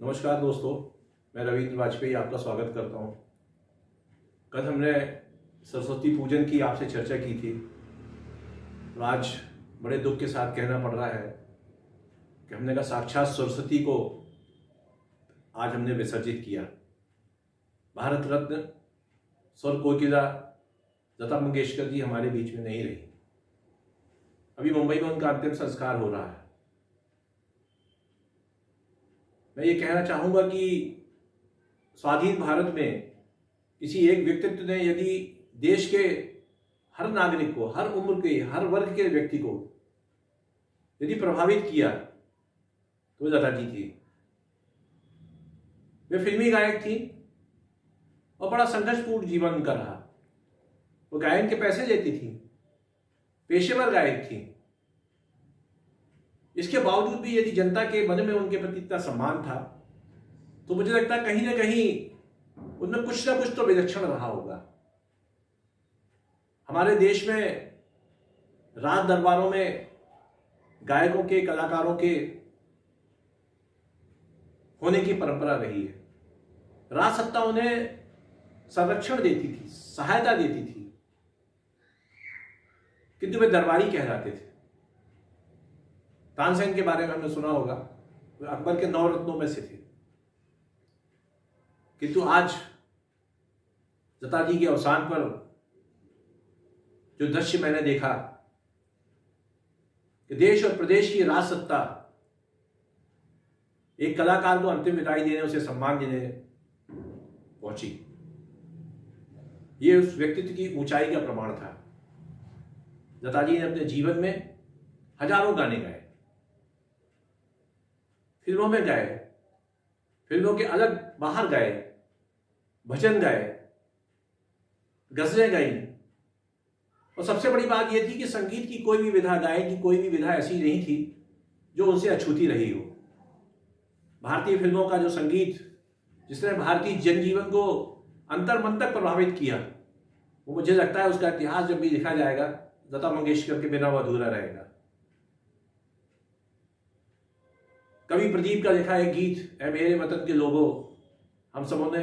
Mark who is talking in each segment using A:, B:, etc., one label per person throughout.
A: नमस्कार दोस्तों, मैं रविंद्र वाजपेयी आपका स्वागत करता हूं। कल हमने सरस्वती पूजन की आपसे चर्चा की थी और आज बड़े दुख के साथ कहना पड़ रहा है कि हमने कहा साक्षात सरस्वती को आज हमने विसर्जित किया। भारत रत्न स्वर कोकिला लता मंगेशकर जी हमारे बीच में नहीं रही। अभी मुंबई में उनका अंतिम संस्कार हो रहा है। मैं ये कहना चाहूँगा कि स्वाधीन भारत में किसी एक व्यक्तित्व ने यदि देश के हर नागरिक को, हर उम्र के, हर वर्ग के व्यक्ति को यदि प्रभावित किया तो लता जी थी। वे फिल्मी गायक थी और बड़ा संघर्षपूर्ण जीवन उनका रहा। वो गायन के पैसे लेती थी, पेशेवर गायक थी। इसके बावजूद भी यदि जनता के मन में उनके प्रति इतना सम्मान था तो मुझे लगता है कहीं ना कहीं उनमें कुछ ना कुछ तो विलक्षण रहा होगा। हमारे देश में राज दरबारों में गायकों के, कलाकारों के होने की परंपरा रही है। राज सत्ता उन्हें संरक्षण देती थी, सहायता देती थी, किंतु वे दरबारी कहलाते थे। तानसेन के बारे में हमने सुना होगा, वे अकबर के 9 रत्नों में से थे। किंतु आज लता जी के अवसान पर जो दृश्य मैंने देखा कि देश और प्रदेश की राज सत्ता एक कलाकार को अंतिम विदाई देने, उसे सम्मान देने पहुंची, ये उस व्यक्तित्व की ऊंचाई का प्रमाण था। लता जी ने अपने जीवन में हजारों गाने गाए, फिल्मों में गाए, फिल्मों के अलग बाहर गाए, भजन गाए, गजलें गाई। और सबसे बड़ी बात यह थी कि संगीत की कोई भी विधा, गायन की कोई भी विधा ऐसी नहीं थी जो उनसे अछूती रही हो। भारतीय फिल्मों का जो संगीत जिसने भारतीय जनजीवन को अंतर्मन तक प्रभावित किया, वो मुझे लगता है उसका इतिहास जब भी लिखा जाएगा लता मंगेशकर के बिना वो अधूरा रहेगा। कवि प्रदीप का लिखा एक गीत, ऐ मेरे वतन के लोगों, हम सबों ने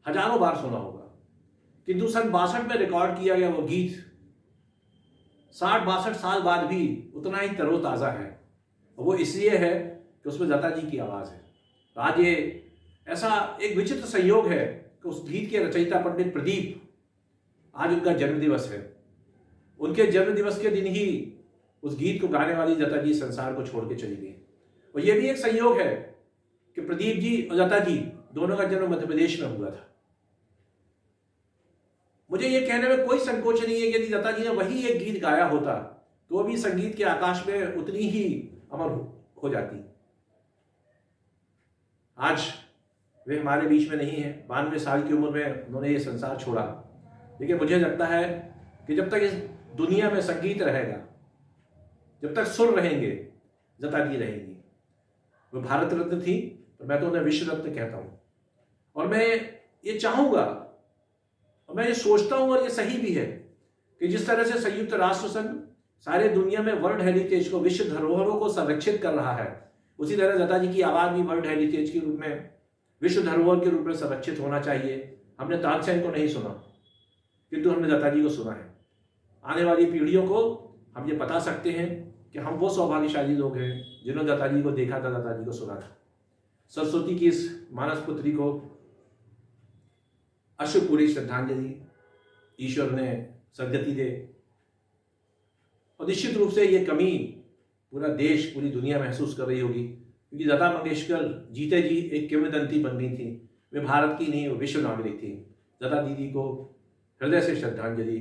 A: हजारों बार सुना होगा, किंतु सन 62 में रिकॉर्ड किया गया वो गीत 60-62 साल बाद भी उतना ही तरोताजा है। और वो इसलिए है कि उसमें लता जी की आवाज़ है। आज ये ऐसा एक विचित्र संयोग है कि उस गीत के रचयिता पंडित प्रदीप, आज उनका जन्मदिवस है। उनके जन्मदिवस के दिन ही उस गीत को गाने वाली लता जी संसार को छोड़ के चली गई। और यह भी एक संयोग है कि प्रदीप जी और लता जी दोनों का जन्म मध्य प्रदेश में हुआ था। मुझे यह कहने में कोई संकोच नहीं है कि यदि लता जी ने वही एक गीत गाया होता तो वो भी संगीत के आकाश में उतनी ही अमर हो जाती। आज वे हमारे बीच में नहीं है। 92 साल की उम्र में उन्होंने ये संसार छोड़ा। लेकिन मुझे लगता है कि जब तक इस दुनिया में संगीत रहेगा, जब तक सुर रहेंगे, लता जी रहेंगी। वो भारत रत्न थी, पर मैं तो उन्हें विश्व रत्न कहता हूं। और मैं ये चाहूंगा और मैं ये सोचता हूं, और ये सही भी है, कि जिस तरह से संयुक्त राष्ट्र संघ सारे दुनिया में वर्ल्ड हेरिटेज को, विश्व धरोहरों को संरक्षित कर रहा है, उसी तरह लता जी की आवाज भी वर्ल्ड हेरिटेज के रूप में, विश्व धरोहर के रूप में संरक्षित होना चाहिए। हमने तानसेन को नहीं सुना, किंतु हमने लता जी को सुना है। आने वाली पीढ़ियों को हम ये बता सकते हैं कि हम वो सौभाग्यशाली लोग हैं जिन्होंने लता जी को देखा था, लता जी को सुना था। सरस्वती की इस मानस पुत्री को अश्रुपूरी श्रद्धांजलि, ईश्वर ने सद्गति दे। और निश्चित रूप से ये कमी पूरा देश, पूरी दुनिया महसूस कर रही होगी, क्योंकि लता मंगेशकर जीते जी एक किंवदंती बन गई थी। वे भारत की नहीं, वो विश्व नागरिक थी। लता दीदी को हृदय से श्रद्धांजलि।